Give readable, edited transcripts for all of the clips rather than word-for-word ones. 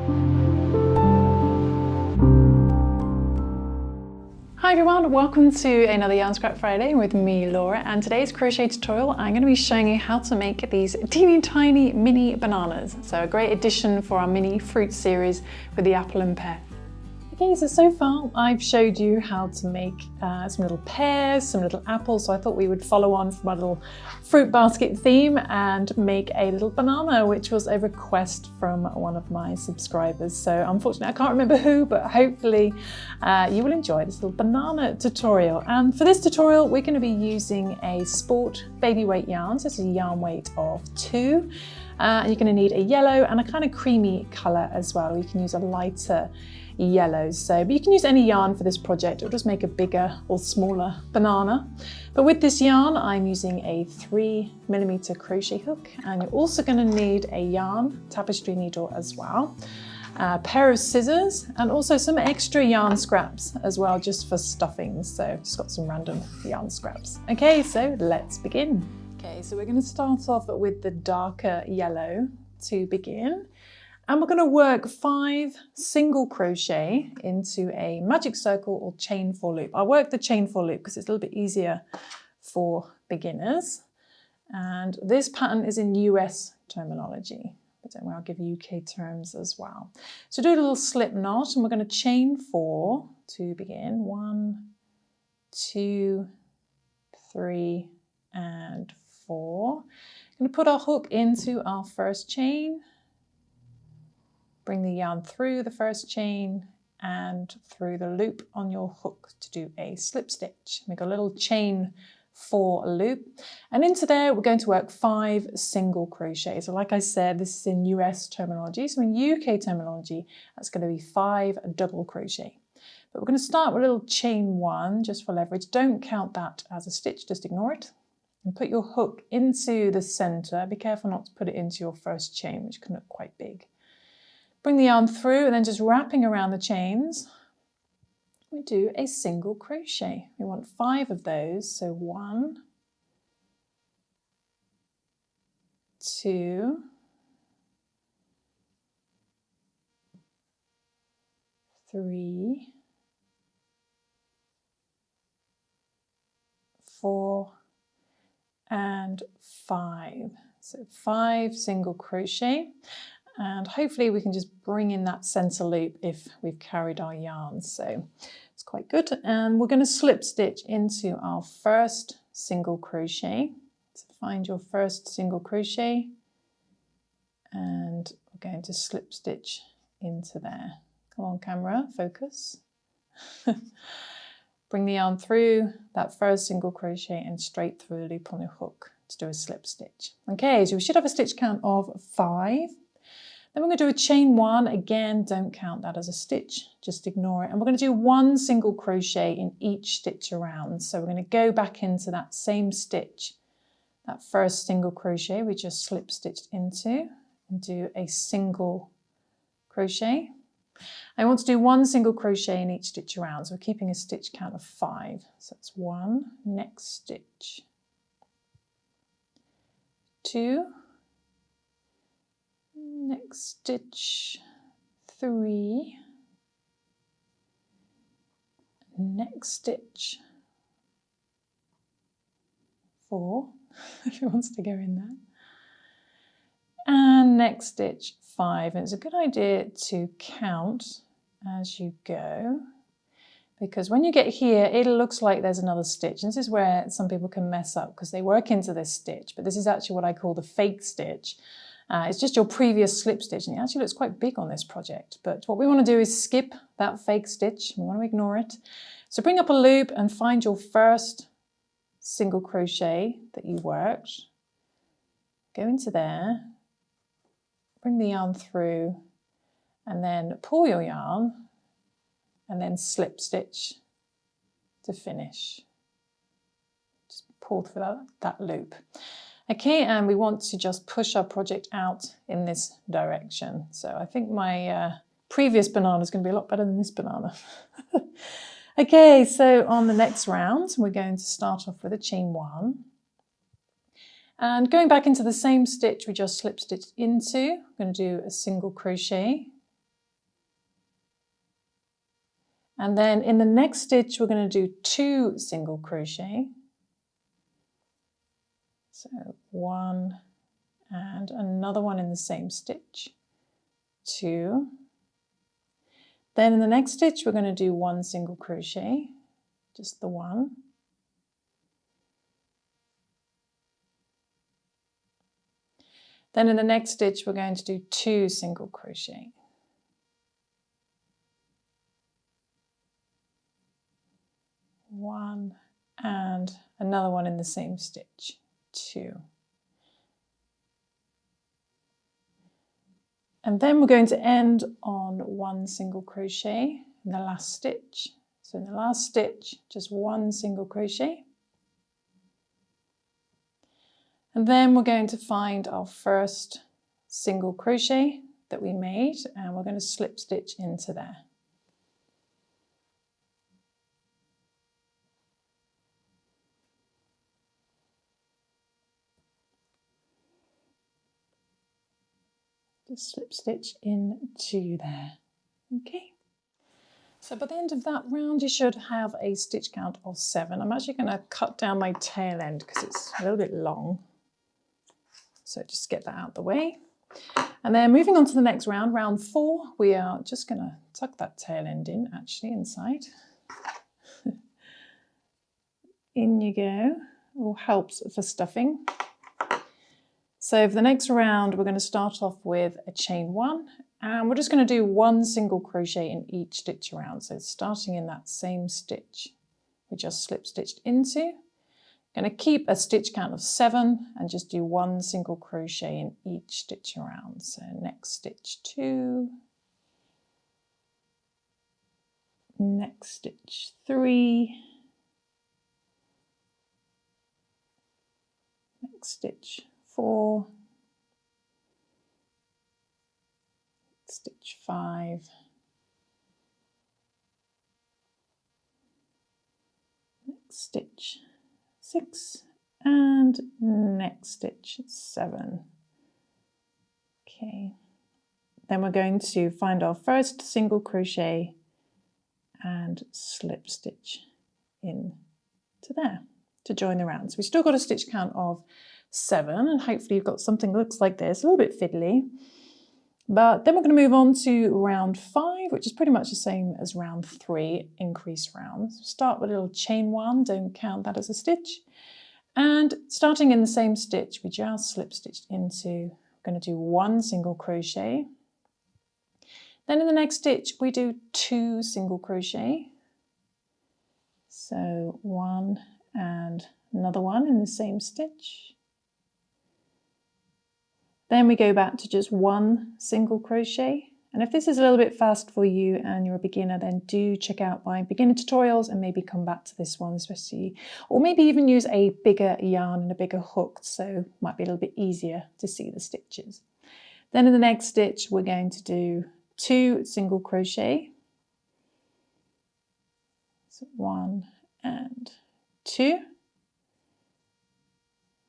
Hi everyone, welcome to another Yarn Scrap Friday with me, Laura, and today's crochet tutorial I'm going to be showing you how to make these teeny tiny mini bananas. So a great addition for our mini fruit series with the apple and pear. Okay, so far I've showed you how to make some little pears, some little apples, so I thought we would follow on from our little fruit basket theme and make a little banana, which was a request from one of my subscribers. So unfortunately I can't remember who, but hopefully you will enjoy this little banana tutorial. And for this tutorial we're going to be using a sport baby weight yarn, so it's a yarn weight of 2. You're going to need a yellow and a kind of creamy colour as well. You can use a lighter yellow, but you can use any yarn for this project. It'll just make a bigger or smaller banana. But with this yarn I'm using a 3mm crochet hook, and you're also going to need a yarn tapestry needle as well, a pair of scissors, and also some extra yarn scraps as well, just for stuffing. So just got some random yarn scraps. Okay, so let's begin. Okay, so we're going to start off with the darker yellow to begin. And we're going to work 5 single crochet into a magic circle or chain 4 loop. I work the chain 4 loop because it's a little bit easier for beginners. And this pattern is in US terminology, but don't worry, I'll give UK terms as well. So do a little slip knot, and we're going to chain 4 to begin. 1, 2, 3, and 4. I'm going to put our hook into our first chain. Bring the yarn through the first chain and through the loop on your hook to do a slip stitch. Make a little chain 4 loop, and into there we're going to work 5 single crochet. So like I said, this is in US terminology, so in UK terminology that's going to be 5 double crochet. But we're going to start with a little chain 1 just for leverage. Don't count that as a stitch, just ignore it. And put your hook into the center. Be careful not to put it into your first chain, which can look quite big. Bring the yarn through, and then just wrapping around the chains, we do a single crochet. We want 5 of those, so 1, 2, 3, 4, and 5. So 5 single crochet. And hopefully we can just bring in that center loop if we've carried our yarn. So it's quite good. And we're going to slip stitch into our first single crochet. So find your first single crochet, and we're going to slip stitch into there. Come on camera, focus. Bring the yarn through that first single crochet and straight through the loop on your hook to do a slip stitch. Okay, so we should have a stitch count of 5. Then we're going to do a chain 1. Again, don't count that as a stitch, just ignore it. And we're going to do 1 single crochet in each stitch around. So we're going to go back into that same stitch, that first single crochet we just slip stitched into, and do a single crochet. I want to do 1 single crochet in each stitch around, so we're keeping a stitch count of 5. So that's 1, next stitch, 2, next stitch, 3, next stitch, 4, if it wants to go in there, and next stitch, 5. And it's a good idea to count as you go, because when you get here it looks like there's another stitch, and this is where some people can mess up because they work into this stitch, but this is actually what I call the fake stitch. It's just your previous slip stitch, and it actually looks quite big on this project. But what we want to do is skip that fake stitch. We want to ignore it. So bring up a loop and find your first single crochet that you worked. Go into there, bring the yarn through, and then pull your yarn, and then slip stitch to finish. Just pull through that loop. Okay, and we want to just push our project out in this direction. So I think my previous banana is going to be a lot better than this banana. Okay, so on the next round, we're going to start off with a chain 1. And going back into the same stitch we just slip stitched into, I'm going to do a single crochet And then in the next stitch, we're going to do 2 single crochet. So 1 and another one in the same stitch, 2. Then in the next stitch, we're going to do 1 single crochet, just the 1. Then in the next stitch, we're going to do 2 single crochet. 1 and another one in the same stitch, 2. And then we're going to end on 1 single crochet in the last stitch. So in the last stitch, just 1 single crochet. And then we're going to find our first single crochet that we made, and we're going to slip stitch into there. Just slip stitch into there. Okay. So by the end of that round, you should have a stitch count of 7. I'm actually going to cut down my tail end because it's a little bit long. So just get that out of the way. And then moving on to the next round, round 4, we are just going to tuck that tail end in, actually, inside. In you go. All helps for stuffing. So for the next round, we're going to start off with a chain 1, and we're just going to do 1 single crochet in each stitch around. So starting in that same stitch, we just slip stitched into. Going to keep a stitch count of 7 and just do 1 single crochet in each stitch around. So next stitch 2, next stitch 3, next stitch 4, stitch 5, next stitch 6, and next stitch 7. Okay, then we're going to find our first single crochet and slip stitch in to there to join the round. So we've still got a stitch count of 7, and hopefully you've got something that looks like this, a little bit fiddly. But then we're going to move on to round 5, which is pretty much the same as round 3, increase rounds. Start with a little chain 1, don't count that as a stitch. And starting in the same stitch, we just slip stitched into, we're going to do 1 single crochet. Then in the next stitch, we do 2 single crochet. So 1 and another one in the same stitch. Then we go back to just 1 single crochet. And if this is a little bit fast for you and you're a beginner, then do check out my beginner tutorials and maybe come back to this one especially, or maybe even use a bigger yarn and a bigger hook, so it might be a little bit easier to see the stitches. Then in the next stitch, we're going to do 2 single crochet. So 1 and 2.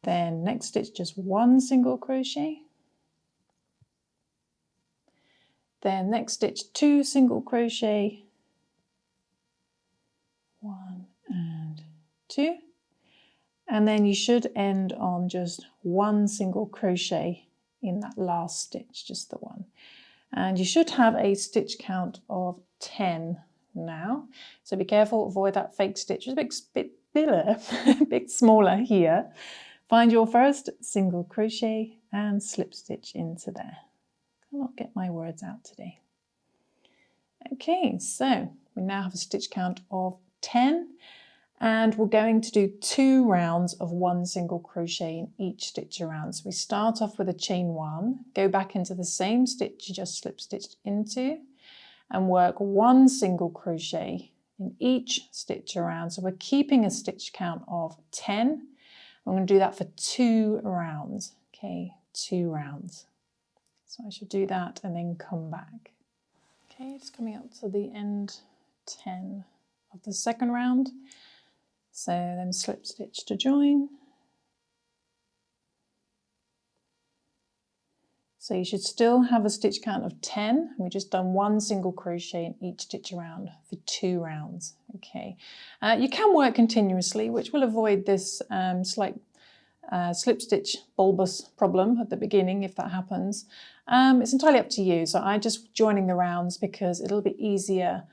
Then next stitch, just 1 single crochet. Then next stitch, 2 single crochet, 1 and 2, and then you should end on just 1 single crochet in that last stitch, just the 1. And you should have a stitch count of 10 now, so be careful, avoid that fake stitch. It's a bit smaller here. Find your first single crochet and slip stitch into there. Cannot get my words out today. Okay, so we now have a stitch count of 10, and we're going to do 2 rounds of 1 single crochet in each stitch around. So we start off with a chain 1, go back into the same stitch you just slip stitched into, and work 1 single crochet in each stitch around. So we're keeping a stitch count of 10. I'm going to do that for 2 rounds. Okay, 2 rounds. So I should do that and then come back. Okay, it's coming up to the end 10 of the second round. So then slip stitch to join. So you should still have a stitch count of 10. We've just done 1 single crochet in each stitch around for 2 rounds. Okay, you can work continuously, which will avoid this slight slip stitch bulbous problem at the beginning if that happens. It's entirely up to you. So I'm just joining the rounds because it'll be easier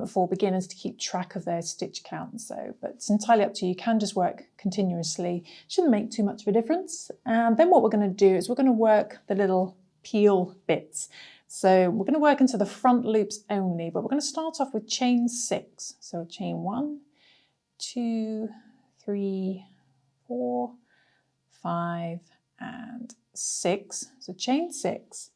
for beginners to keep track of their stitch count. So, but it's entirely up to you. You can just work continuously. Shouldn't make too much of a difference. And then what we're going to do is we're going to work the little peel bits. So we're going to work into the front loops only, but we're going to start off with chain 6. So chain 1, 2, 3, 4, 5, and 6. So chain 6.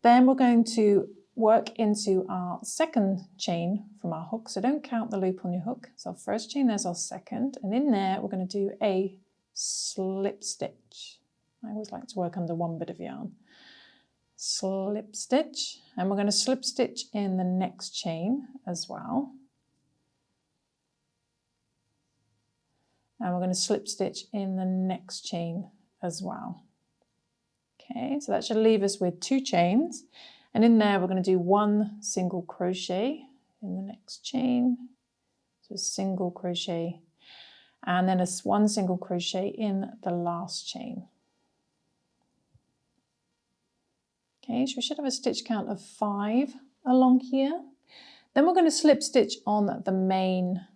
Then we're going to work into our second chain from our hook. So don't count the loop on your hook. So our first chain, there's our second. And in there, we're going to do a slip stitch. I always like to work under one bit of yarn. Slip stitch. And we're going to slip stitch in the next chain as well. And we're going to slip stitch in the next chain as well. Okay, so that should leave us with 2 chains. And in there, we're going to do 1 single crochet in the next chain. So a single crochet, and then 1 single crochet in the last chain. Okay, so we should have a stitch count of 5 along here. Then we're going to slip stitch on the main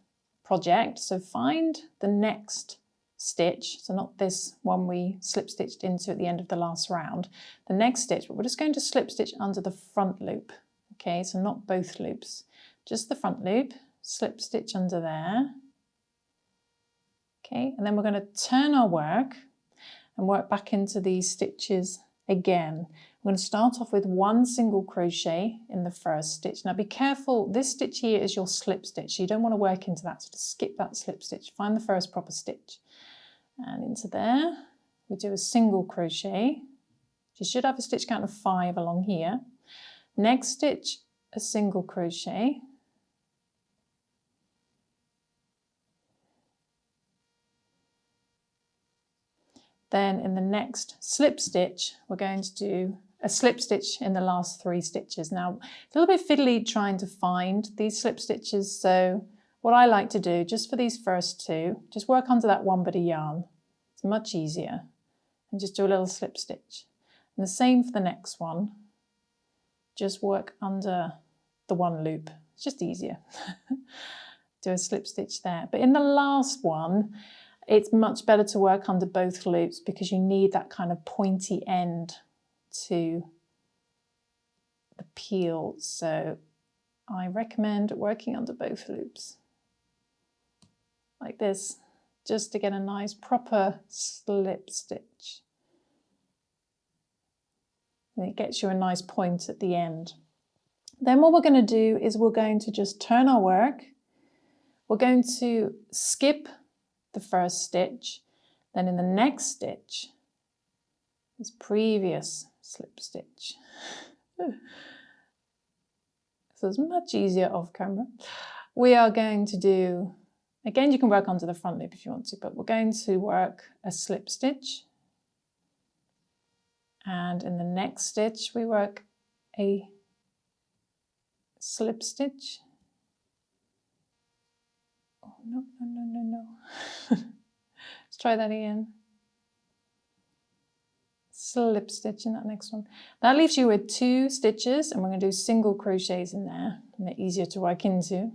project. So find the next stitch, so not this one we slip stitched into at the end of the last round, the next stitch, but we're just going to slip stitch under the front loop. Okay, so not both loops, just the front loop, slip stitch under there. Okay, and then we're going to turn our work and work back into these stitches again. We're going to start off with 1 single crochet in the first stitch. Now be careful, this stitch here is your slip stitch. You don't want to work into that, so just skip that slip stitch. Find the first proper stitch. And into there, we do a single crochet. You should have a stitch count of 5 along here. Next stitch, a single crochet. Then in the next slip stitch, we're going to do a slip stitch in the last 3 stitches. Now, it's a little bit fiddly trying to find these slip stitches, so what I like to do, just for these first 2, just work under that one bit of yarn. It's much easier. And just do a little slip stitch. And the same for the next one. Just work under the one loop. It's just easier. Do a slip stitch there. But in the last one, it's much better to work under both loops because you need that kind of pointy end to the peel. So I recommend working under both loops like this, just to get a nice proper slip stitch. And it gets you a nice point at the end. Then what we're going to do is we're going to just turn our work. We're going to skip the first stitch. Then in the next stitch, this previous slip stitch. So it's much easier off camera. We are going to do, again, you can work onto the front loop if you want to, but we're going to work a slip stitch. And in the next stitch, we work a slip stitch. Oh, no, no, no, no, no. Let's try that again. Slip stitch in that next one. That leaves you with 2 stitches, and we're going to do single crochets in there, and they're easier to work into.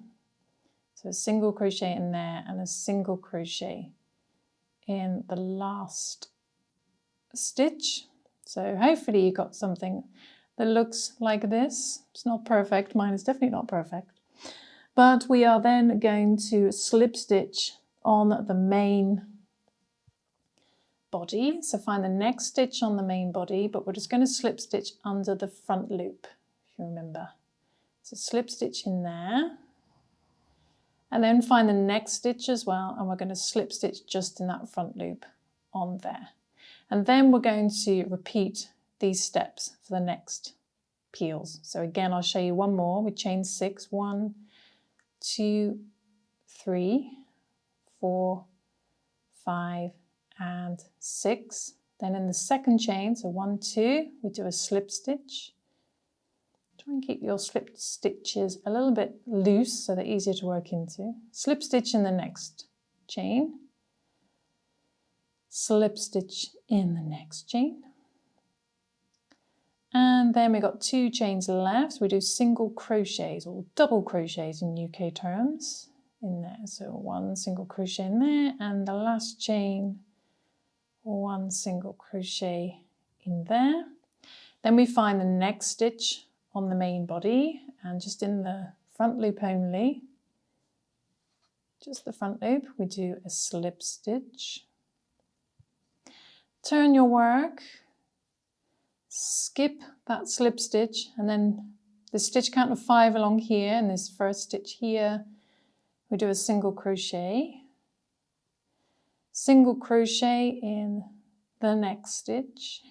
So a single crochet in there and a single crochet in the last stitch. So hopefully you got something that looks like this. It's not perfect, mine is definitely not perfect. But we are then going to slip stitch on the main body. So find the next stitch on the main body, but we're just going to slip stitch under the front loop, if you remember. So slip stitch in there. And then find the next stitch as well, and we're going to slip stitch just in that front loop on there. And then we're going to repeat these steps for the next peels. So again, I'll show you one more. We chain 6, 1, 2, 3, 4, 5, and 6. Then in the second chain, so 1, 2, we do a slip stitch. Try and keep your slip stitches a little bit loose so they're easier to work into. Slip stitch in the next chain. Slip stitch in the next chain. And then we've got 2 chains left. We do single crochets or double crochets in UK terms in there. So 1 single crochet in there, and the last chain, 1 single crochet in there. Then we find the next stitch on the main body, and just in the front loop only, just the front loop, we do a slip stitch. Turn your work, skip that slip stitch, and then the stitch count of 5 along here, and this first stitch here, we do a single crochet. Single crochet in the next stitch.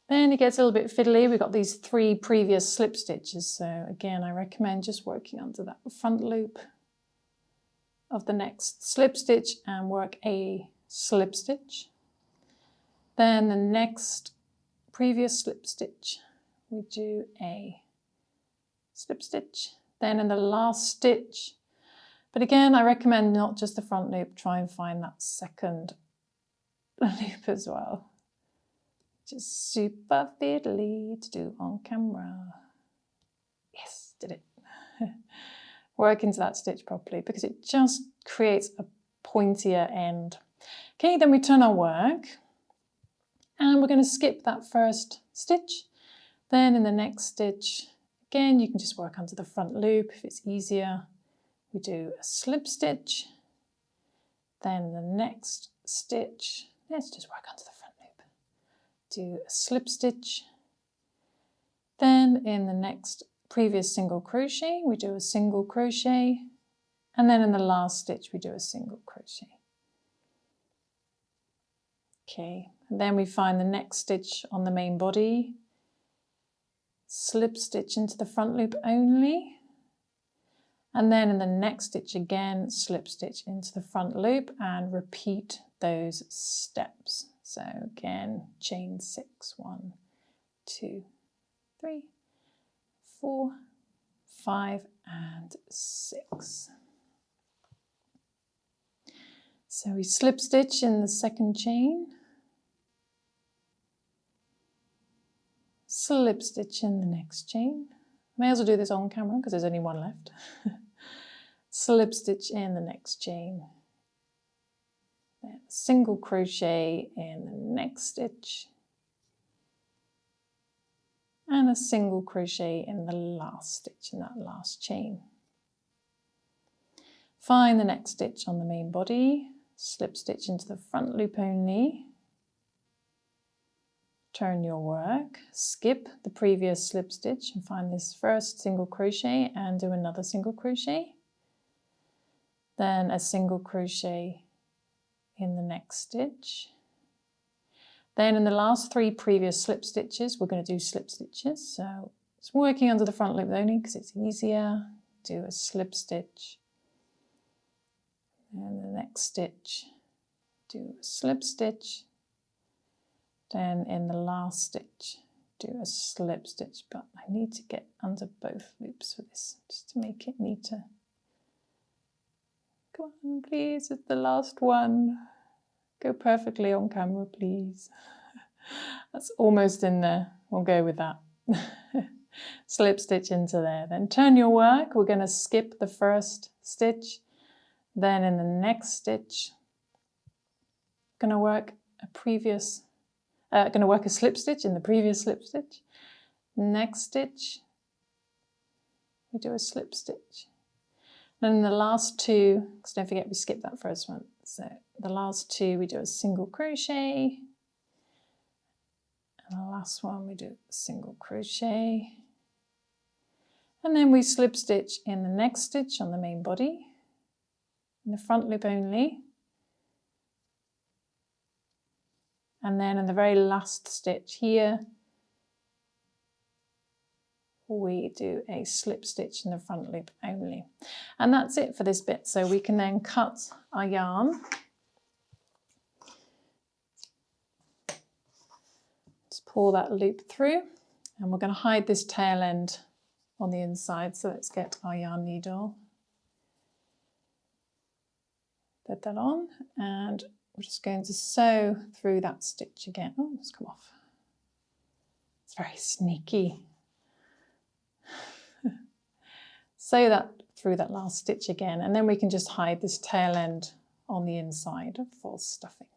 Then it gets a little bit fiddly. We've got these 3 previous slip stitches. So again, I recommend just working onto that front loop of the next slip stitch and work a slip stitch. Then the next previous slip stitch, we do a slip stitch. Then in the last stitch, but again, I recommend not just the front loop, try and find that second loop as well. Just super fiddly to do on camera. Yes, did it. Work into that stitch properly because it just creates a pointier end. Okay, then we turn our work and we're going to skip that first stitch. Then in the next stitch, again, you can just work onto the front loop if it's easier. We do a slip stitch. Then the next stitch, let's just work onto the front loop. Do a slip stitch. Then in the next previous single crochet, we do a single crochet. And then in the last stitch, we do a single crochet. Okay, and then we find the next stitch on the main body. Slip stitch into the front loop only. And then in the next stitch again, slip stitch into the front loop and repeat those steps. So again, chain 6, 1, 2, 3, 4, 5, and 6. So we slip stitch in the second chain, slip stitch in the next chain. May as well do this on camera because there's only 1 left. Slip stitch in the next chain. Then single crochet in the next stitch. And a single crochet in the last stitch in that last chain. Find the next stitch on the main body. Slip stitch into the front loop only. Turn your work, skip the previous slip stitch and find this first single crochet and do another single crochet. Then a single crochet in the next stitch. Then in the last 3 previous slip stitches, we're going to do slip stitches. So it's working under the front loop only because it's easier. Do a slip stitch. And the next stitch, do a slip stitch. Then in the last stitch, do a slip stitch, but I need to get under both loops for this, just to make it neater. Come on, please, it's the last one. Go perfectly on camera, please. That's almost in there. We'll go with that. Slip stitch into there. Then turn your work. We're going to skip the first stitch. Then in the next stitch, going to work a slip stitch in the previous slip stitch. Next stitch, we do a slip stitch. Then in the last 2, because don't forget we skipped that first one. So the last 2 we do a single crochet. And the last one we do a single crochet. And then we slip stitch in the next stitch on the main body. In the front loop only. And then in the very last stitch here, we do a slip stitch in the front loop only. And that's it for this bit. So we can then cut our yarn. pull that loop through, and we're going to hide this tail end on the inside. So let's get our yarn needle, put that on, and we're just going to sew through that stitch again. Oh, it's come off. It's very sneaky. Sew that through that last stitch again, and then we can just hide this tail end on the inside for stuffing.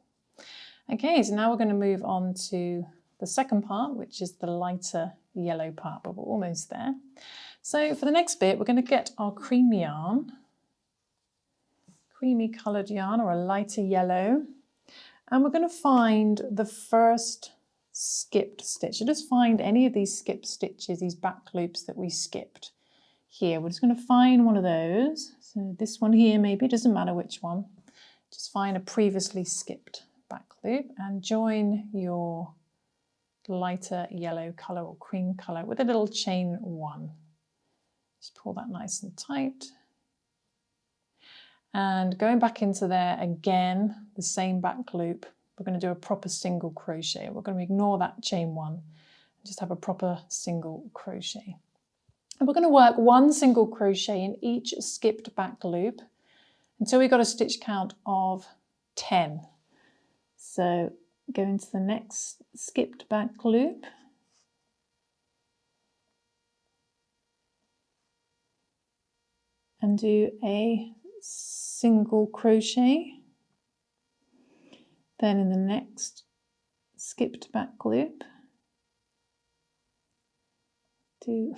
Okay, so now we're going to move on to the second part, which is the lighter yellow part, but we're almost there. So for the next bit, we're going to get our cream yarn, creamy coloured yarn or a lighter yellow, and we're going to find the first skipped stitch. So just find any of these skipped stitches, these back loops that we skipped here. We're just going to find one of those. So this one here, maybe, it doesn't matter which one. Just find a previously skipped back loop and join your lighter yellow colour or cream colour with a little chain 1. Just pull that nice and tight. And going back into there again, the same back loop, we're going to do a proper single crochet. We're going to ignore that chain 1 and just have a proper single crochet. And we're going to work 1 single crochet in each skipped back loop until we got a stitch count of 10. So go into the next skipped back loop, and do a single crochet. Then in the next skipped back loop, do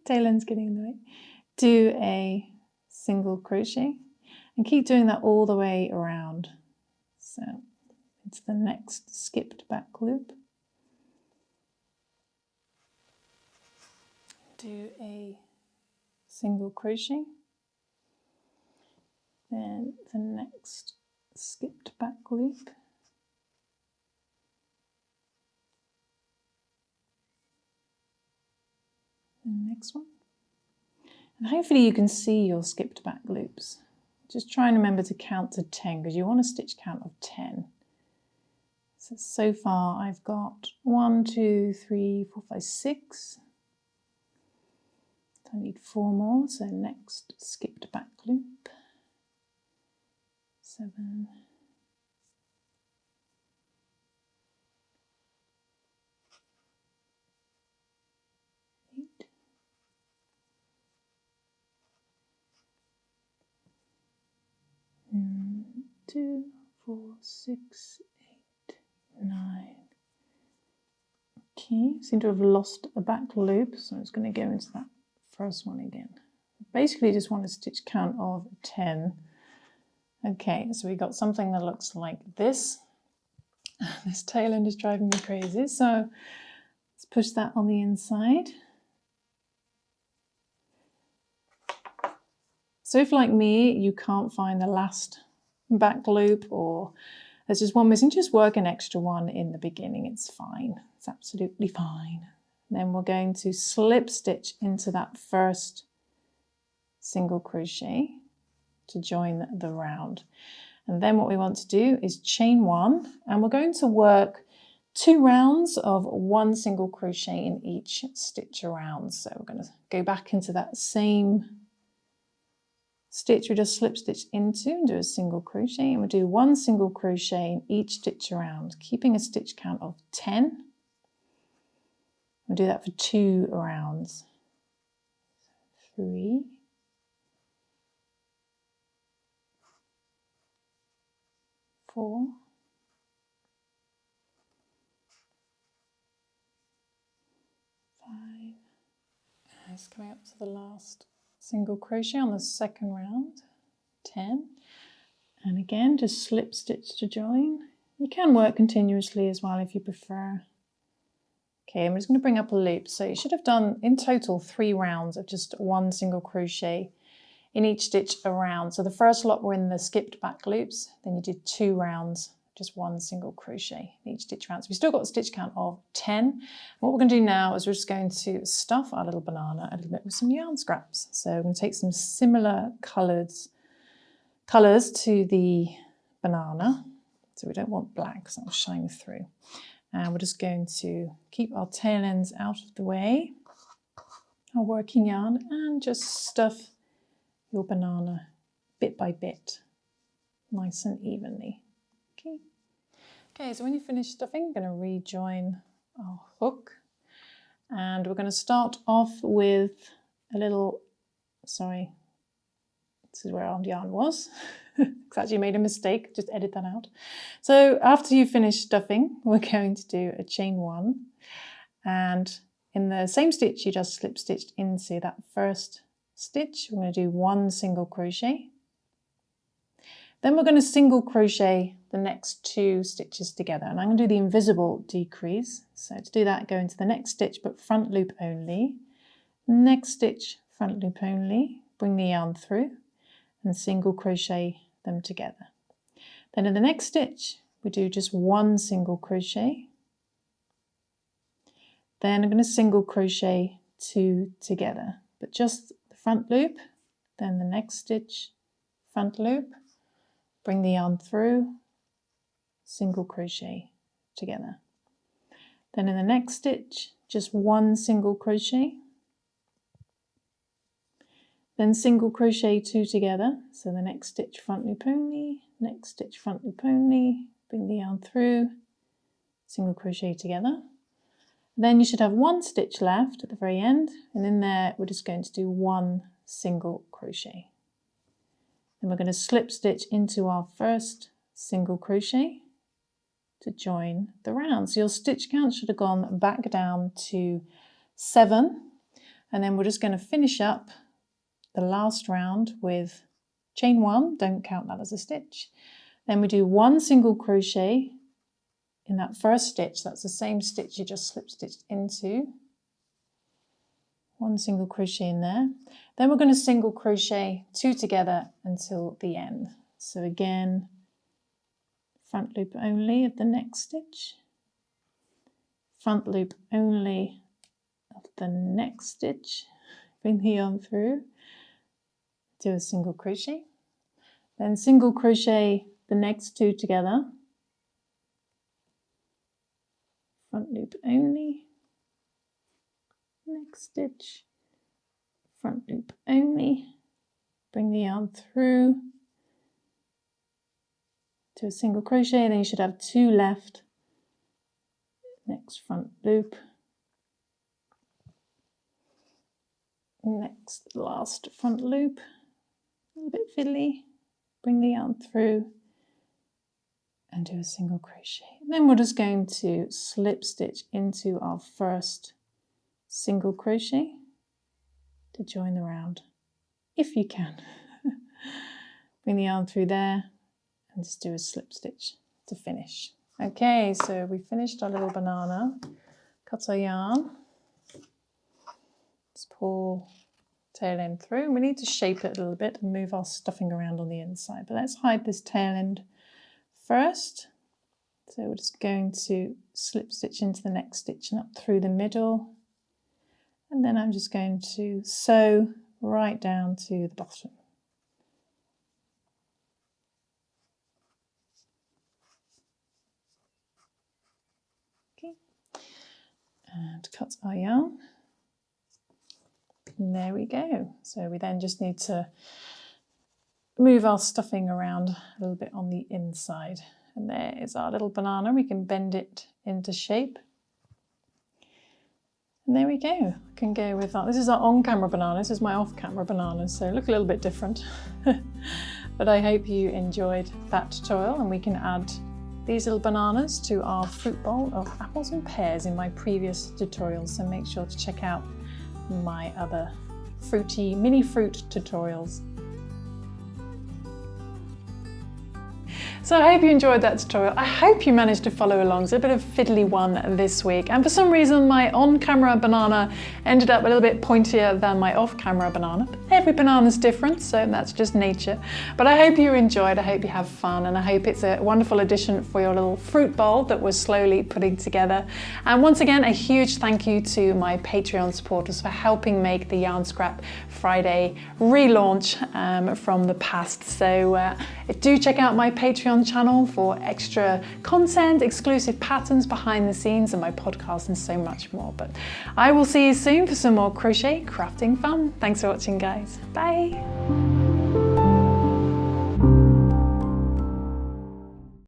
tail end's getting in the way, do a single crochet, and keep doing that all the way around. So into the next skipped back loop, do a single crochet, then the next skipped back loop, the next one, and hopefully you can see your skipped back loops. Just try and remember to count to 10 because you want a stitch count of 10. So far I've got 1, 2, 3, 4, 5, 6. I need 4 more, so next skipped back loop, 7, 8, 2, 4, 6, 8, 9. Okay, seem to have lost a back loop, so I'm just going to go into that first one again. Basically just want a stitch count of 10. Okay, so we got something that looks like this. This tail end is driving me crazy, so let's push that on the inside. So if, like me, you can't find the last back loop or there's just one missing, just work an extra one in the beginning. It's fine. It's absolutely fine. Then we're going to slip stitch into that first single crochet to join the round. And then what we want to do is chain 1, and we're going to work 2 rounds of 1 single crochet in each stitch around. So we're going to go back into that same stitch we just slip stitched into and do a single crochet, and we'll do 1 single crochet in each stitch around, keeping a stitch count of 10. We'll do that for 2 rounds. 3, 4, 5. It's coming up to the last single crochet on the second round, 10. And again, just slip stitch to join. You can work continuously as well if you prefer. Okay, I'm just going to bring up a loop. So you should have done in total 3 rounds of just 1 single crochet in each stitch around. So the first lot were in the skipped back loops, then you did 2 rounds, just 1 single crochet in each stitch round. So we've still got a stitch count of 10. What we're going to do now is we're just going to stuff our little banana a little bit with some yarn scraps. So we're going to take some similar colours to the banana. So we don't want black, so it'll shine through. And we're just going to keep our tail ends out of the way, our working yarn, and just stuff your banana bit by bit, nice and evenly. Okay, so when you finish stuffing, I'm going to rejoin our hook, and we're going to start off with a little, sorry, this is where our yarn was. Because I actually made a mistake, just edit that out. So after you finish stuffing, we're going to do a chain 1, and in the same stitch you just slip stitched into that first stitch, we're going to do 1 single crochet. Then we're going to single crochet the next 2 stitches together, and I'm going to do the invisible decrease. So to do that, go into the next stitch but front loop only, next stitch front loop only, bring the yarn through and single crochet them together. Then in the next stitch we do just 1 single crochet, then I'm going to single crochet 2 together, but just the front loop, then the next stitch front loop, bring the yarn through, single crochet together. Then in the next stitch just 1 single crochet, then single crochet 2 together, so the next stitch front loop only, next stitch front loop only, bring the yarn through, single crochet together. Then you should have 1 stitch left at the very end, and in there we're just going to do 1 single crochet. Then we're going to slip stitch into our first single crochet to join the round. So your stitch count should have gone back down to 7, and then we're just going to finish up the last round with chain 1, don't count that as a stitch. Then we do 1 single crochet in that first stitch, that's the same stitch you just slip stitched into, 1 single crochet in there. Then we're going to single crochet 2 together until the end. So again, front loop only of the next stitch, front loop only of the next stitch, bring the yarn through, do a single crochet, then single crochet the next 2 together, front loop only, next stitch, front loop only, bring the yarn through, do a single crochet, and then you should have 2 left, next front loop, next last front loop, a little bit fiddly, bring the yarn through and do a single crochet. And then we're just going to slip stitch into our first single crochet to join the round, if you can. Bring the yarn through there and just do a slip stitch to finish. Okay, so we finished our little banana, cut our yarn, let's pull tail end through. We need to shape it a little bit and move our stuffing around on the inside, but let's hide this tail end first. So we're just going to slip stitch into the next stitch and up through the middle, and then I'm just going to sew right down to the bottom. Okay, and cut our yarn. And there we go. So we then just need to move our stuffing around a little bit on the inside. And there is our little banana. We can bend it into shape. And there we go. I can go with that. This is our on-camera banana. This is my off-camera banana, so look a little bit different. But I hope you enjoyed that tutorial, and we can add these little bananas to our fruit bowl of apples and pears in my previous tutorials. So make sure to check out my other fruity mini fruit tutorials. So I hope you enjoyed that tutorial. I hope you managed to follow along. It's a bit of a fiddly one this week. And for some reason, my on-camera banana ended up a little bit pointier than my off-camera banana. But every banana's different, so that's just nature. But I hope you enjoyed, I hope you have fun, and I hope it's a wonderful addition for your little fruit bowl that we're slowly putting together. And once again, a huge thank you to my Patreon supporters for helping make the Yarn Scrap Friday relaunch from the past. So do check out my Patreon Patreon channel for extra content, exclusive patterns behind the scenes, and my podcast and so much more. But I will see you soon for some more crochet crafting fun. Thanks for watching, guys. Bye.